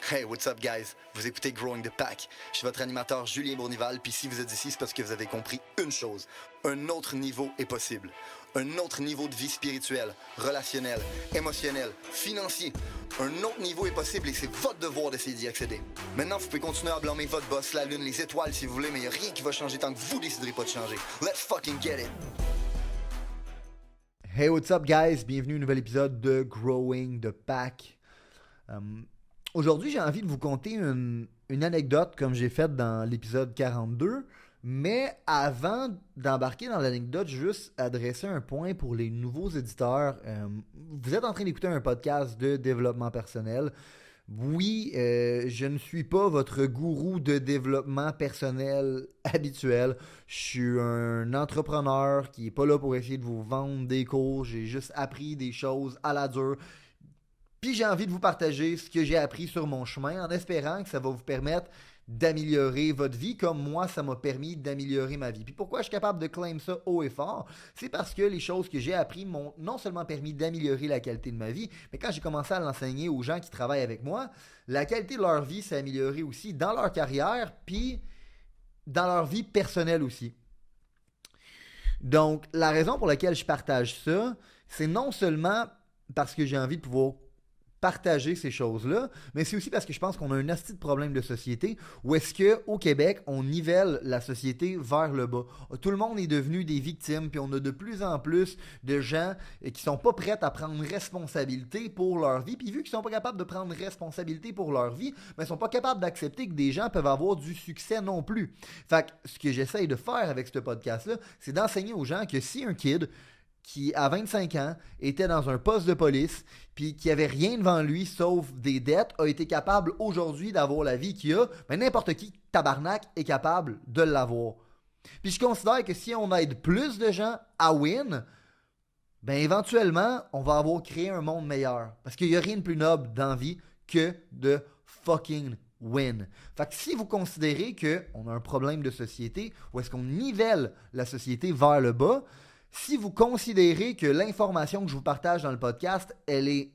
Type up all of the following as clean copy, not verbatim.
Hey, what's up, guys? Vous écoutez Growing the Pack. Je suis votre animateur Julien Bournival, puis si vous êtes ici, c'est parce que vous avez compris une chose. Un autre niveau est possible. Un autre niveau de vie spirituelle, relationnelle, émotionnelle, financier. Un autre niveau est possible et c'est votre devoir d'essayer d'y accéder. Maintenant, vous pouvez continuer à blâmer votre boss, la lune, les étoiles si vous voulez, mais il n'y a rien qui va changer tant que vous déciderez pas de changer. Let's fucking get it! Hey, what's up, guys? Bienvenue à un nouvel épisode de Growing the Pack. Aujourd'hui, j'ai envie de vous conter une anecdote comme j'ai fait dans l'épisode 42. Mais avant d'embarquer dans l'anecdote, juste adresser un point pour les nouveaux éditeurs. Vous êtes en train d'écouter un podcast de développement personnel. Oui, je ne suis pas votre gourou de développement personnel habituel. Je suis un entrepreneur qui n'est pas là pour essayer de vous vendre des cours. J'ai juste appris des choses à la dure. Puis j'ai envie de vous partager ce que j'ai appris sur mon chemin en espérant que ça va vous permettre d'améliorer votre vie comme moi, ça m'a permis d'améliorer ma vie. Puis pourquoi je suis capable de claim ça haut et fort? C'est parce que les choses que j'ai apprises m'ont non seulement permis d'améliorer la qualité de ma vie, mais quand j'ai commencé à l'enseigner aux gens qui travaillent avec moi, la qualité de leur vie s'est améliorée aussi dans leur carrière, puis dans leur vie personnelle aussi. Donc, la raison pour laquelle je partage ça, c'est non seulement parce que j'ai envie de pouvoir partager ces choses-là, mais c'est aussi parce que je pense qu'on a un asti de problème de société où est-ce qu'au Québec, on nivelle la société vers le bas. Tout le monde est devenu des victimes, puis on a de plus en plus de gens qui sont pas prêts à prendre responsabilité pour leur vie, puis vu qu'ils sont pas capables de prendre responsabilité pour leur vie, mais ils sont pas capables d'accepter que des gens peuvent avoir du succès non plus. Fait que ce que j'essaye de faire avec ce podcast-là, c'est d'enseigner aux gens que si un kid qui, à 25 ans, était dans un poste de police, puis qui avait rien devant lui sauf des dettes, a été capable aujourd'hui d'avoir la vie qu'il a, mais n'importe qui, tabarnak, est capable de l'avoir. Puis je considère que si on aide plus de gens à win, ben éventuellement, on va avoir créé un monde meilleur. Parce qu'il n'y a rien de plus noble dans la vie que de fucking win. Fait que si vous considérez qu'on a un problème de société, ou est-ce qu'on nivelle la société vers le bas, si vous considérez que l'information que je vous partage dans le podcast, elle est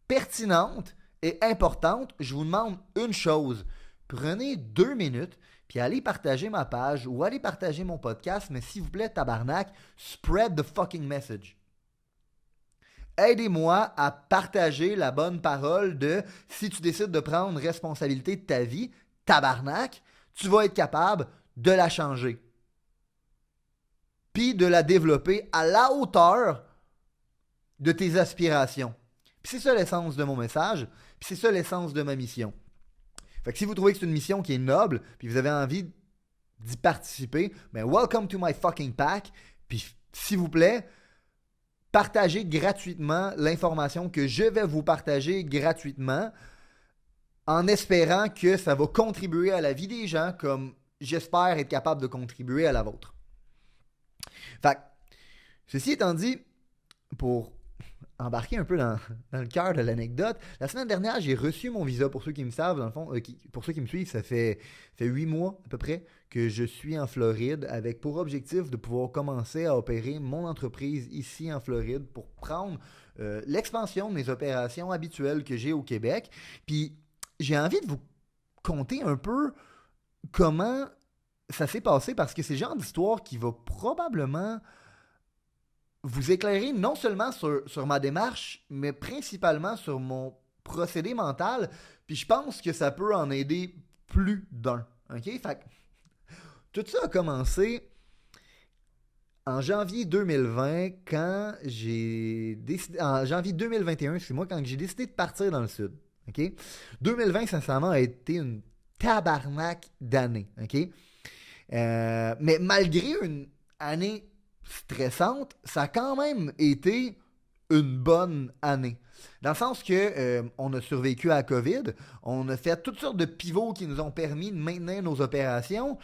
pertinente et importante, je vous demande une chose. Prenez 2 minutes, puis allez partager ma page ou allez partager mon podcast, mais s'il vous plaît, tabarnak, spread the fucking message. Aidez-moi à partager la bonne parole de si tu décides de prendre responsabilité de ta vie, tabarnak, tu vas être capable de la changer. Puis de la développer à la hauteur de tes aspirations. Puis c'est ça l'essence de mon message, puis c'est ça l'essence de ma mission. Fait que si vous trouvez que c'est une mission qui est noble, puis vous avez envie d'y participer, ben welcome to my fucking pack, puis s'il vous plaît, partagez gratuitement l'information que je vais vous partager gratuitement, en espérant que ça va contribuer à la vie des gens, comme j'espère être capable de contribuer à la vôtre. Fait que, ceci étant dit, pour embarquer un peu dans le cœur de l'anecdote, la semaine dernière, j'ai reçu mon visa. Pour ceux qui me savent, dans le fond, pour ceux qui me suivent, ça fait 8 mois à peu près que je suis en Floride avec pour objectif de pouvoir commencer à opérer mon entreprise ici en Floride pour prendre l'expansion de mes opérations habituelles que j'ai au Québec. Puis, j'ai envie de vous conter un peu comment ça s'est passé parce que c'est le genre d'histoire qui va probablement vous éclairer non seulement sur ma démarche, mais principalement sur mon procédé mental. Puis je pense que ça peut en aider plus d'un. OK? Fait que tout ça a commencé en janvier 2020 quand j'ai décidé. En janvier 2021, excusez-moi, quand j'ai décidé de partir dans le sud. OK? 2020, sincèrement, a été une tabarnak d'année. OK? Mais malgré une année stressante, ça a quand même été une bonne année. Dans le sens que on a survécu à la COVID, on a fait toutes sortes de pivots qui nous ont permis de maintenir nos opérations.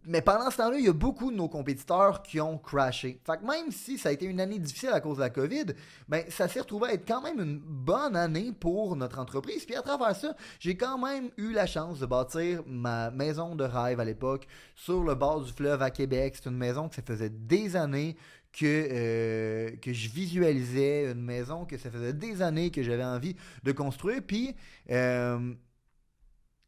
Mais pendant ce temps-là, il y a beaucoup de nos compétiteurs qui ont crashé. Fait que même si ça a été une année difficile à cause de la COVID, ben ça s'est retrouvé à être quand même une bonne année pour notre entreprise. Puis à travers ça, j'ai quand même eu la chance de bâtir ma maison de rêve à l'époque sur le bord du fleuve à Québec. C'est une maison que ça faisait des années que je visualisais, une maison que ça faisait des années que j'avais envie de construire. Puis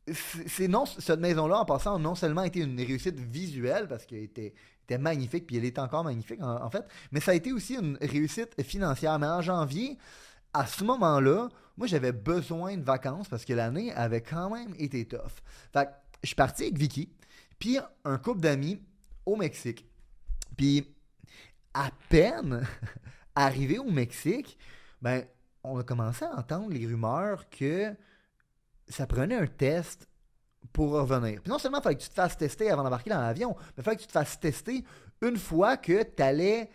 cette maison-là, en passant, a non seulement été une réussite visuelle, parce qu'elle était magnifique, puis elle est encore magnifique, en fait, mais ça a été aussi une réussite financière. Mais en janvier, à ce moment-là, moi, j'avais besoin de vacances, parce que l'année avait quand même été tough. Fait que je suis parti avec Vicky, puis un couple d'amis au Mexique. Puis, à peine arrivé au Mexique, ben, on a commencé à entendre les rumeurs que ça prenait un test pour revenir. Puis non seulement il fallait que tu te fasses tester avant d'embarquer dans l'avion, mais il fallait que tu te fasses tester une fois que tu allais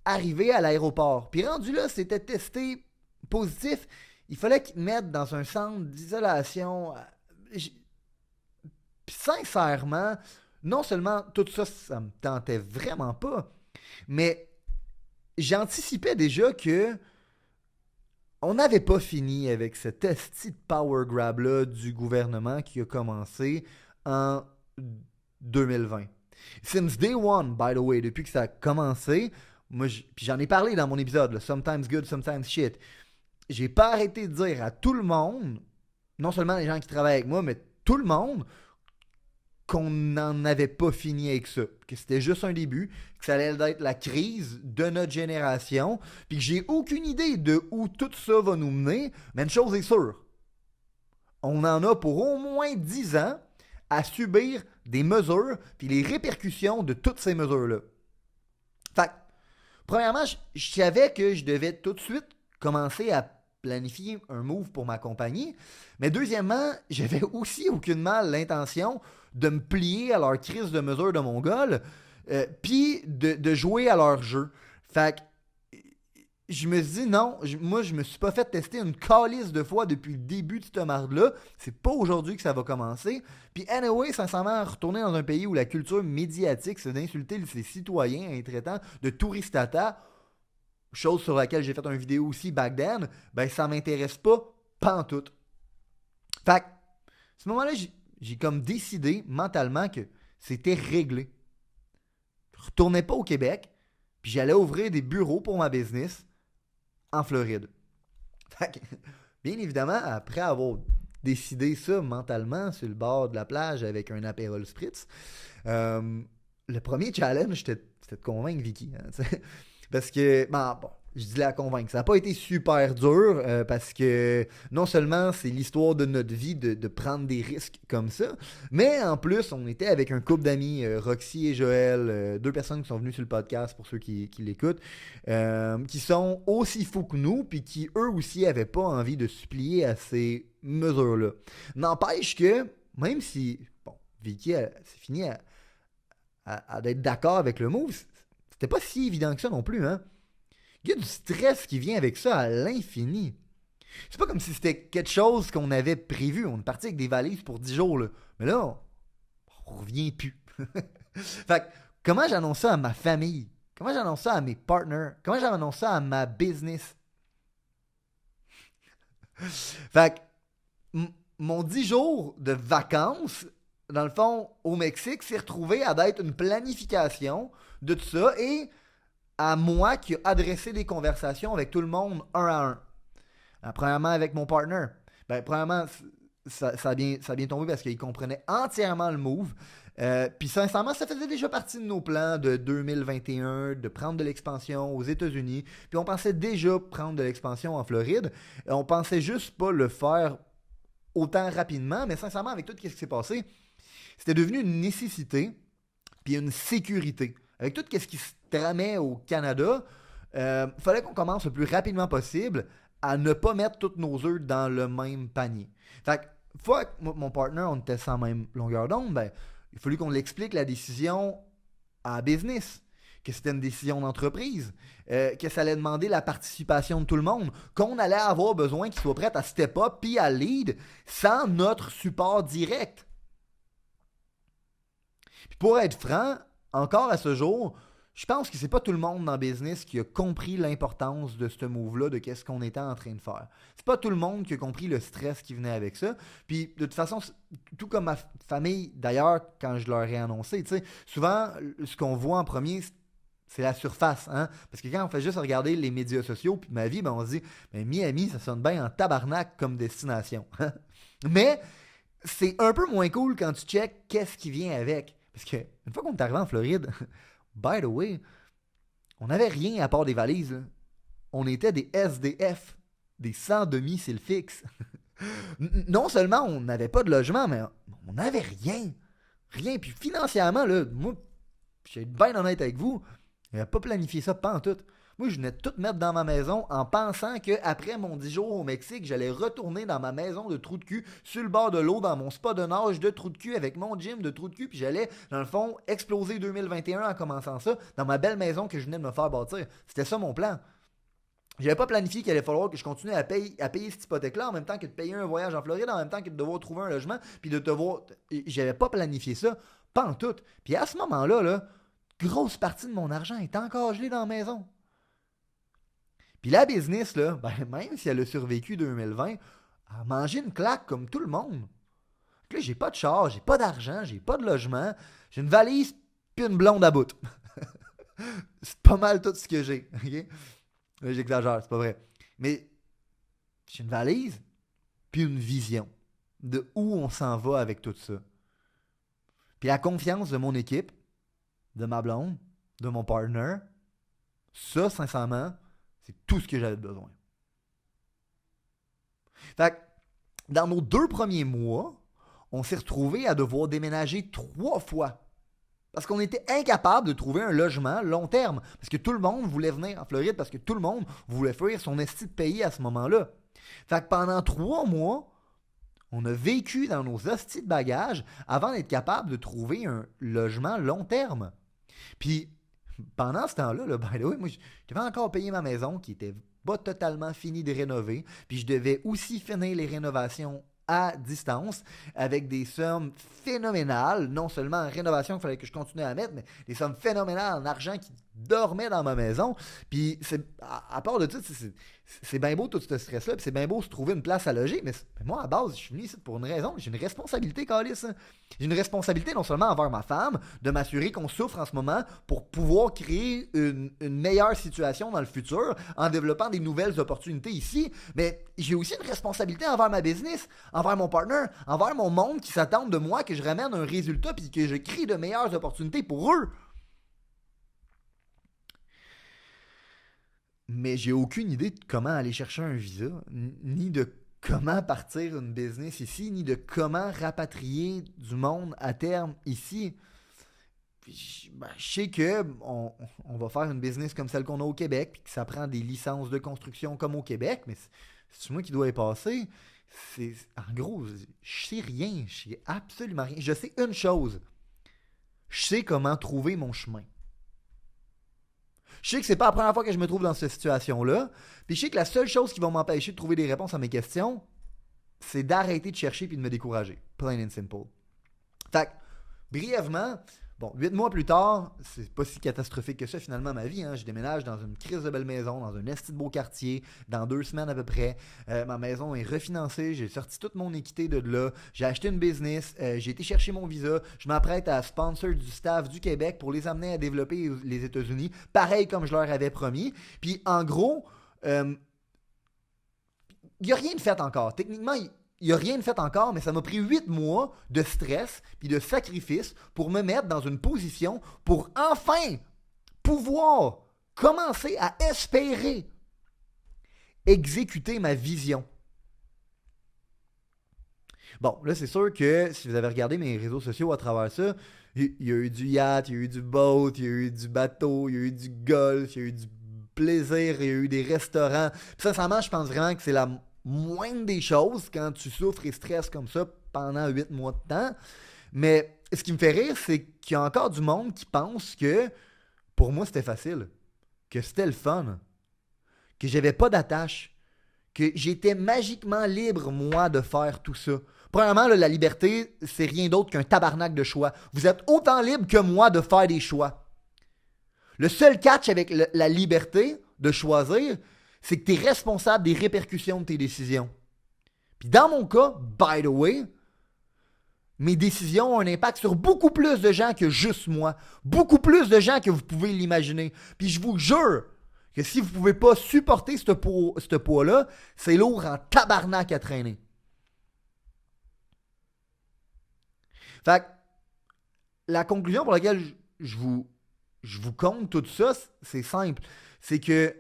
arriver à l'aéroport. Puis rendu là, c'était testé positif, il fallait qu'ils te mettent dans un centre d'isolation. Puis sincèrement, non seulement tout ça, ça me tentait vraiment pas, mais j'anticipais déjà que on n'avait pas fini avec cette esti de power grab-là du gouvernement qui a commencé en 2020. Since day one, by the way, depuis que ça a commencé, puis j'en ai parlé dans mon épisode, là, Sometimes Good, Sometimes Shit, j'ai pas arrêté de dire à tout le monde, non seulement les gens qui travaillent avec moi, mais tout le monde, qu'on n'en avait pas fini avec ça, que c'était juste un début, que ça allait être la crise de notre génération, puis que j'ai aucune idée de où tout ça va nous mener, mais une chose est sûre, on en a pour au moins 10 ans à subir des mesures, puis les répercussions de toutes ces mesures-là. Fait que, premièrement, je savais que je devais tout de suite commencer à planifier un move pour ma compagnie, mais deuxièmement, j'avais aussi aucunement l'intention de me plier à leur crise de mesure de Mongol, puis de jouer à leur jeu. Fait que je me suis dit non, moi je me suis pas fait tester une calisse de fois depuis le début de cette marde-là. C'est pas aujourd'hui que ça va commencer. Puis anyway, sincèrement, retourner dans un pays où la culture médiatique, c'est d'insulter ses citoyens en traitant de touristata, chose sur laquelle j'ai fait une vidéo aussi back then, ben ça m'intéresse pas pantoute. Fait que, à ce moment-là, j'ai comme décidé mentalement que c'était réglé. Je retournais pas au Québec, puis j'allais ouvrir des bureaux pour ma business en Floride. Fait que, bien évidemment, après avoir décidé ça mentalement sur le bord de la plage avec un Aperol Spritz, le premier challenge, c'était de convaincre Vicky. Hein, parce que, bon, je dis la convaincre. Ça n'a pas été super dur parce que non seulement c'est l'histoire de notre vie de prendre des risques comme ça, mais en plus, on était avec un couple d'amis, Roxy et Joël, deux personnes qui sont venues sur le podcast pour ceux qui l'écoutent, qui sont aussi fous que nous, puis qui eux aussi n'avaient pas envie de se plier à ces mesures-là. N'empêche que, même si, bon, Vicky, c'est fini à d'être d'accord avec le move, c'était pas si évident que ça non plus, hein. Il y a du stress qui vient avec ça à l'infini. C'est pas comme si c'était quelque chose qu'on avait prévu. On est parti avec des valises pour 10 jours, là. Mais là, on revient plus. Fait que, comment j'annonce ça à ma famille? Comment j'annonce ça à mes partners? Comment j'annonce ça à ma business? Fait que, mon 10 jours de vacances, dans le fond, au Mexique, s'est retrouvé à d'être une planification de tout ça et à moi qui a adressé des conversations avec tout le monde un à un. Premièrement, avec mon partner. Premièrement, ça a bien tombé parce qu'il comprenait entièrement le move. Puis sincèrement, ça faisait déjà partie de nos plans de 2021, de prendre de l'expansion aux États-Unis. Puis on pensait déjà prendre de l'expansion en Floride. On pensait juste pas le faire autant rapidement, mais sincèrement, avec tout ce qui s'est passé, c'était devenu une nécessité puis une sécurité. Avec tout ce qui se tramait au Canada, il fallait qu'on commence le plus rapidement possible à ne pas mettre tous nos œufs dans le même panier. Fait que, fois que mon partner, on était sans même longueur d'onde, il fallu qu'on l'explique la décision à business, que c'était une décision d'entreprise, que ça allait demander la participation de tout le monde, qu'on allait avoir besoin qu'ils soient prêts à step up puis à lead sans notre support direct. Puis pour être franc, encore à ce jour, je pense que c'est pas tout le monde dans le business qui a compris l'importance de ce move-là, de qu'est-ce qu'on était en train de faire. C'est pas tout le monde qui a compris le stress qui venait avec ça. Puis de toute façon, tout comme ma famille, d'ailleurs, quand je leur ai annoncé, tu sais, souvent, ce qu'on voit en premier, c'est la surface, hein? Parce que quand on fait juste regarder les médias sociaux, puis ma vie, ben on se dit, ben Miami, ça sonne bien en tabarnak comme destination. Mais c'est un peu moins cool quand tu checkes qu'est-ce qui vient avec. Parce que une fois qu'on est arrivé en Floride, by the way, on n'avait rien à part des valises. Là. On était des SDF, des sans-domicile fixe. Non seulement on n'avait pas de logement, mais on n'avais rien. Rien. Puis financièrement, là, moi, je vais être bien honnête avec vous, je n'avais pas planifié ça pantoute. Moi, je venais de tout mettre dans ma maison en pensant qu'après mon 10 jours au Mexique, j'allais retourner dans ma maison de trou de cul, sur le bord de l'eau, dans mon spa de nage de trou de cul, avec mon gym de trou de cul, puis j'allais, dans le fond, exploser 2021 en commençant ça, dans ma belle maison que je venais de me faire bâtir. C'était ça mon plan. J'avais pas planifié qu'il allait falloir que je continue à payer cette hypothèque-là en même temps que de payer un voyage en Floride, en même temps que de devoir trouver un logement, puis de devoir... J'avais pas planifié ça, pas en tout. Puis à ce moment-là, là, grosse partie de mon argent est encore gelé dans la maison. Puis la business, là, ben même si elle a survécu 2020, elle a mangé une claque comme tout le monde. Donc là, j'ai pas de char, j'ai pas d'argent, j'ai pas de logement, j'ai une valise puis une blonde à bout. C'est pas mal tout ce que j'ai. Okay? Là, j'exagère, c'est pas vrai. Mais j'ai une valise puis une vision de où on s'en va avec tout ça. Puis la confiance de mon équipe, de ma blonde, de mon partner, ça, sincèrement, c'est tout ce que j'avais besoin. Fait que, dans nos 2 premiers mois, on s'est retrouvés à devoir déménager 3 fois. Parce qu'on était incapable de trouver un logement long terme. Parce que tout le monde voulait venir en Floride, parce que tout le monde voulait fuir son esti de pays à ce moment-là. Fait que pendant 3 mois, on a vécu dans nos hosties de bagages avant d'être capable de trouver un logement long terme. Puis, pendant ce temps-là, là, by the way, moi, je devais encore payer ma maison qui était pas totalement finie de rénover. Puis, je devais aussi finir les rénovations à distance avec des sommes phénoménales. Non seulement en rénovation qu'il fallait que je continue à mettre, mais des sommes phénoménales en argent qui dormait dans ma maison. Puis, à part de tout, c'est bien beau tout ce stress-là. Puis, c'est bien beau se trouver une place à loger. Mais moi, à base, je suis venu ici pour une raison. J'ai une responsabilité, Calice. Hein. J'ai une responsabilité non seulement envers ma femme, de m'assurer qu'on souffre en ce moment pour pouvoir créer une meilleure situation dans le futur en développant des nouvelles opportunités ici, mais j'ai aussi une responsabilité envers ma business, envers mon partner, envers mon monde qui s'attendent de moi que je ramène un résultat puis que je crée de meilleures opportunités pour eux. Mais j'ai aucune idée de comment aller chercher un visa, ni de comment partir une business ici, ni de comment rapatrier du monde à terme ici. Puis, je sais qu'on va faire une business comme celle qu'on a au Québec, puis que ça prend des licences de construction comme au Québec, mais c'est moi qui dois y passer. En gros, je sais rien, je sais absolument rien. Je sais une chose, je sais comment trouver mon chemin. Je sais que c'est pas la première fois que je me trouve dans cette situation-là. Puis je sais que la seule chose qui va m'empêcher de trouver des réponses à mes questions, c'est d'arrêter de chercher puis de me décourager. Plain and simple. Fait que, brièvement, 8 mois plus tard, c'est pas si catastrophique que ça finalement ma vie. Hein. Je déménage dans une crise de belle maison, dans un esti de beau quartier, dans 2 semaines à peu près. Ma maison est refinancée, j'ai sorti toute mon équité de là. J'ai acheté une business, j'ai été chercher mon visa. Je m'apprête à sponsor du staff du Québec pour les amener à développer les États-Unis, pareil comme je leur avais promis. Puis en gros, il n'y a rien de fait encore. Techniquement, il n'y a rien de fait encore, mais ça m'a pris 8 mois de stress puis de sacrifice pour me mettre dans une position pour enfin pouvoir commencer à espérer exécuter ma vision. Bon, là, c'est sûr que si vous avez regardé mes réseaux sociaux à travers ça, il y a eu du yacht, il y a eu du boat, il y a eu du bateau, il y a eu du golf, il y a eu du plaisir, il y a eu des restaurants. Puis sincèrement, je pense vraiment que c'est la moindre des choses quand tu souffres et stresses comme ça pendant 8 mois de temps. Mais ce qui me fait rire, c'est qu'il y a encore du monde qui pense que pour moi, c'était facile, que c'était le fun, que j'avais pas d'attache, que j'étais magiquement libre, moi, de faire tout ça. Premièrement, là, la liberté, c'est rien d'autre qu'un tabarnak de choix. Vous êtes autant libre que moi de faire des choix. Le seul catch avec la liberté de choisir, c'est que tu es responsable des répercussions de tes décisions. Puis dans mon cas, by the way, mes décisions ont un impact sur beaucoup plus de gens que juste moi. Beaucoup plus de gens que vous pouvez l'imaginer. Puis je vous jure que si vous ne pouvez pas supporter ce poids-là, c'est lourd en tabarnak à traîner. Fait que la conclusion pour laquelle je vous compte tout ça, c'est simple. C'est que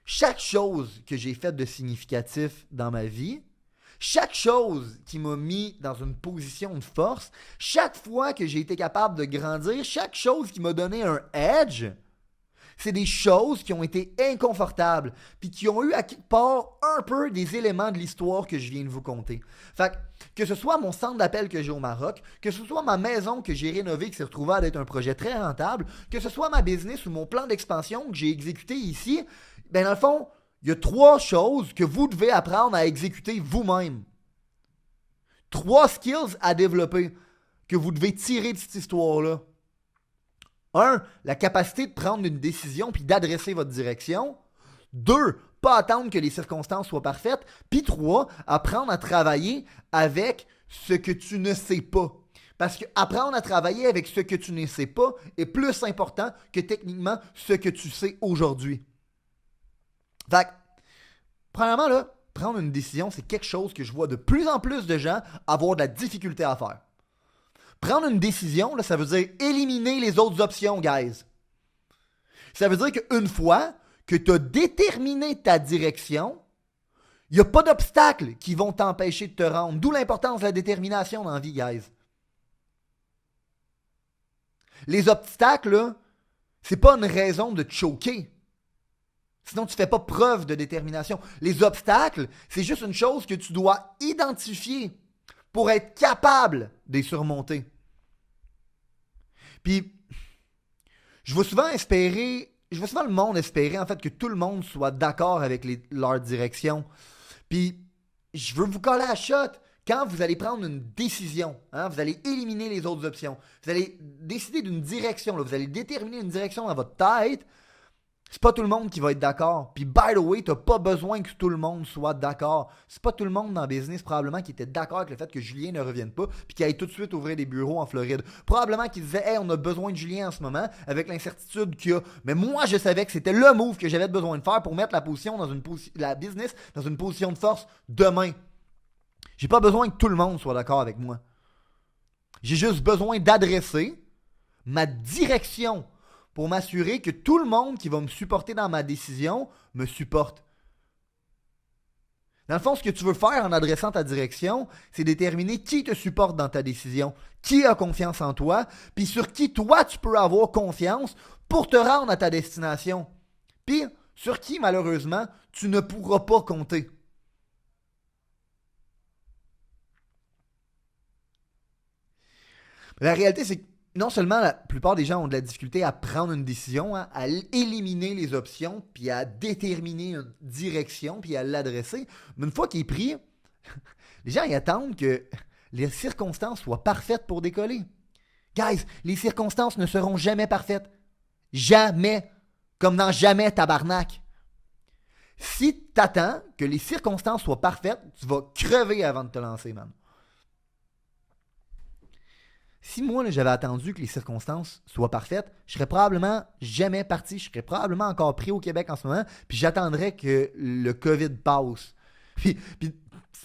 chaque chose que j'ai faite de significatif dans ma vie, chaque chose qui m'a mis dans une position de force, chaque fois que j'ai été capable de grandir, chaque chose qui m'a donné un edge, c'est des choses qui ont été inconfortables, puis qui ont eu à quelque part un peu des éléments de l'histoire que je viens de vous conter. Fait que ce soit mon centre d'appel que j'ai au Maroc, que ce soit ma maison que j'ai rénovée, qui s'est retrouvée à être un projet très rentable, que ce soit ma business ou mon plan d'expansion que j'ai exécuté ici, ben dans le fond, il y a 3 choses que vous devez apprendre à exécuter vous-même. 3 skills à développer que vous devez tirer de cette histoire-là. 1. La capacité de prendre une décision puis d'adresser votre direction. 2. Pas attendre que les circonstances soient parfaites. Puis 3. Apprendre à travailler avec ce que tu ne sais pas. Parce que apprendre à travailler avec ce que tu ne sais pas est plus important que techniquement ce que tu sais aujourd'hui. Fait que, premièrement, là, prendre une décision, c'est quelque chose que je vois de plus en plus de gens avoir de la difficulté à faire. Prendre une décision, là, ça veut dire éliminer les autres options, guys. Ça veut dire qu'une fois que tu as déterminé ta direction, il n'y a pas d'obstacles qui vont t'empêcher de te rendre. D'où l'importance de la détermination dans la vie, guys. Les obstacles, là, c'est pas une raison de te choquer. Sinon, tu ne fais pas preuve de détermination. Les obstacles, c'est juste une chose que tu dois identifier pour être capable de les surmonter. Puis, je vois souvent le monde espérer en fait que tout le monde soit d'accord avec leur direction. Puis, je veux vous coller à la shot. Quand vous allez prendre une décision, vous allez éliminer les autres options, vous allez décider d'une direction, là, vous allez déterminer une direction dans votre tête, c'est pas tout le monde qui va être d'accord. Puis, by the way, t'as pas besoin que tout le monde soit d'accord. C'est pas tout le monde dans le business, probablement, qui était d'accord avec le fait que Julien ne revienne pas, puis qu'il aille tout de suite ouvrir des bureaux en Floride. Probablement qu'il disait, hey, on a besoin de Julien en ce moment, avec l'incertitude qu'il y a. Mais moi, je savais que c'était le move que j'avais besoin de faire pour mettre la business dans une position de force demain. J'ai pas besoin que tout le monde soit d'accord avec moi. J'ai juste besoin d'adresser ma direction pour m'assurer que tout le monde qui va me supporter dans ma décision me supporte. Dans le fond, ce que tu veux faire en adressant ta direction, c'est déterminer qui te supporte dans ta décision, qui a confiance en toi, puis sur qui toi tu peux avoir confiance pour te rendre à ta destination. Puis sur qui, malheureusement, tu ne pourras pas compter. La réalité, c'est que non seulement la plupart des gens ont de la difficulté à prendre une décision, à éliminer les options, puis à déterminer une direction, puis à l'adresser, mais une fois qu'il est pris, les gens ils attendent que les circonstances soient parfaites pour décoller. Guys, les circonstances ne seront jamais parfaites. Jamais. Comme dans jamais, tabarnak. Si tu attends que les circonstances soient parfaites, tu vas crever avant de te lancer, man. Si moi, là, j'avais attendu que les circonstances soient parfaites, je serais probablement jamais parti. Je serais probablement encore pris au Québec en ce moment, puis j'attendrais que le COVID passe. Puis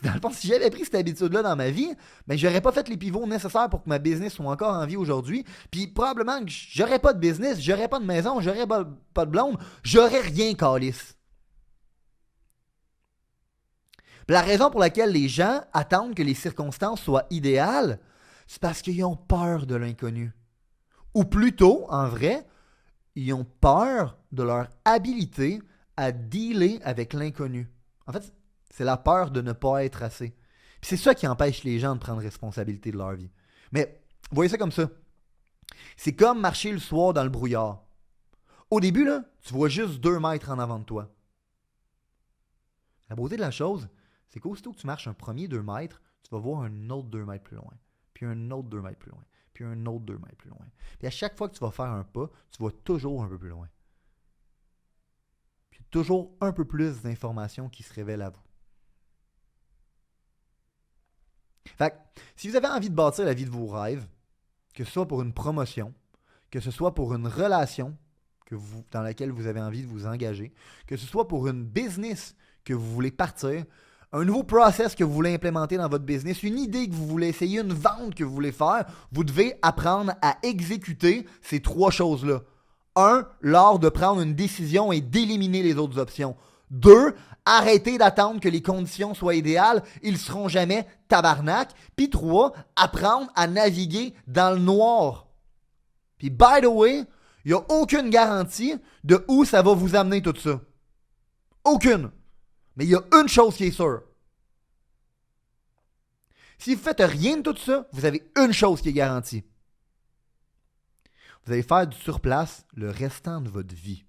dans le fond, si j'avais pris cette habitude-là dans ma vie, ben j'aurais pas fait les pivots nécessaires pour que ma business soit encore en vie aujourd'hui. Puis probablement que j'aurais pas de business, j'aurais pas de maison, j'aurais pas de blonde, j'aurais rien, câlisse. La raison pour laquelle les gens attendent que les circonstances soient idéales, c'est parce qu'ils ont peur de l'inconnu. Ou plutôt, en vrai, ils ont peur de leur habilité à dealer avec l'inconnu. En fait, c'est la peur de ne pas être assez. Puis c'est ça qui empêche les gens de prendre responsabilité de leur vie. Mais voyez ça comme ça. C'est comme marcher le soir dans le brouillard. Au début, là, tu vois juste 2 mètres en avant de toi. La beauté de la chose, c'est qu'aussitôt que tu marches un premier 2 mètres, tu vas voir un autre 2 mètres plus loin, puis un autre 2 mètres plus loin, puis un autre 2 mètres plus loin. Puis à chaque fois que tu vas faire un pas, tu vas toujours un peu plus loin. Puis toujours un peu plus d'informations qui se révèlent à vous. Fait que, si vous avez envie de bâtir la vie de vos rêves, que ce soit pour une promotion, que ce soit pour une relation dans laquelle vous avez envie de vous engager, que ce soit pour une business que vous voulez partir, un nouveau process que vous voulez implémenter dans votre business, une idée que vous voulez essayer, une vente que vous voulez faire, vous devez apprendre à exécuter ces 3 choses-là. 1, l'art de prendre une décision et d'éliminer les autres options. 2, arrêter d'attendre que les conditions soient idéales, ils ne seront jamais tabarnak. Puis 3, apprendre à naviguer dans le noir. Puis by the way, il n'y a aucune garantie de où ça va vous amener tout ça. Aucune. Mais il y a une chose qui est sûre. Si vous ne faites rien de tout ça, vous avez une chose qui est garantie. Vous allez faire du surplace le restant de votre vie.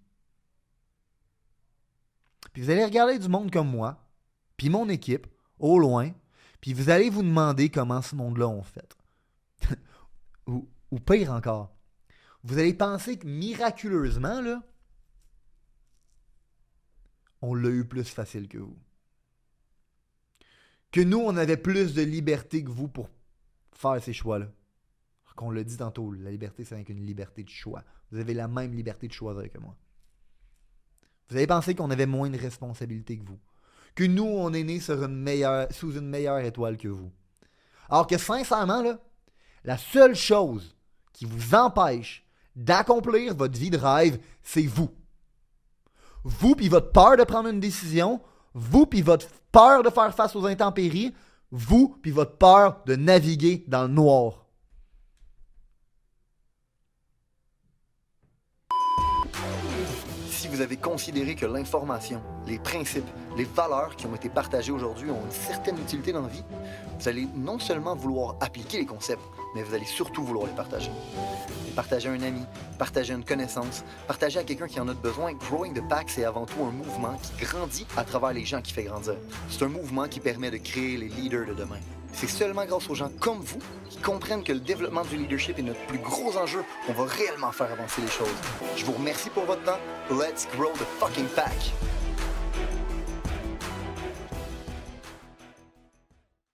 Puis vous allez regarder du monde comme moi, puis mon équipe, au loin, puis vous allez vous demander comment ce monde-là ont fait. ou pire encore, vous allez penser que miraculeusement, là, on l'a eu plus facile que vous. Que nous, on avait plus de liberté que vous pour faire ces choix-là. Qu'on l'a dit tantôt, la liberté, c'est avec une liberté de choix. Vous avez la même liberté de choisir que moi. Vous avez pensé qu'on avait moins de responsabilités que vous. Que nous, on est nés sous une meilleure étoile que vous. Alors que sincèrement, là, la seule chose qui vous empêche d'accomplir votre vie de rêve, c'est vous. Vous puis votre peur de prendre une décision, vous puis votre peur de faire face aux intempéries, vous puis votre peur de naviguer dans le noir. Si vous avez considéré que l'information, les principes, les valeurs qui ont été partagées aujourd'hui ont une certaine utilité dans la vie, vous allez non seulement vouloir appliquer les concepts, mais vous allez surtout vouloir les partager. Les partager à un ami, partager à une connaissance, partager à quelqu'un qui en a besoin. Growing the Pack, c'est avant tout un mouvement qui grandit à travers les gens qui fait grandir. C'est un mouvement qui permet de créer les leaders de demain. C'est seulement grâce aux gens comme vous qui comprennent que le développement du leadership est notre plus gros enjeu qu'on va réellement faire avancer les choses. Je vous remercie pour votre temps. Let's grow the fucking pack!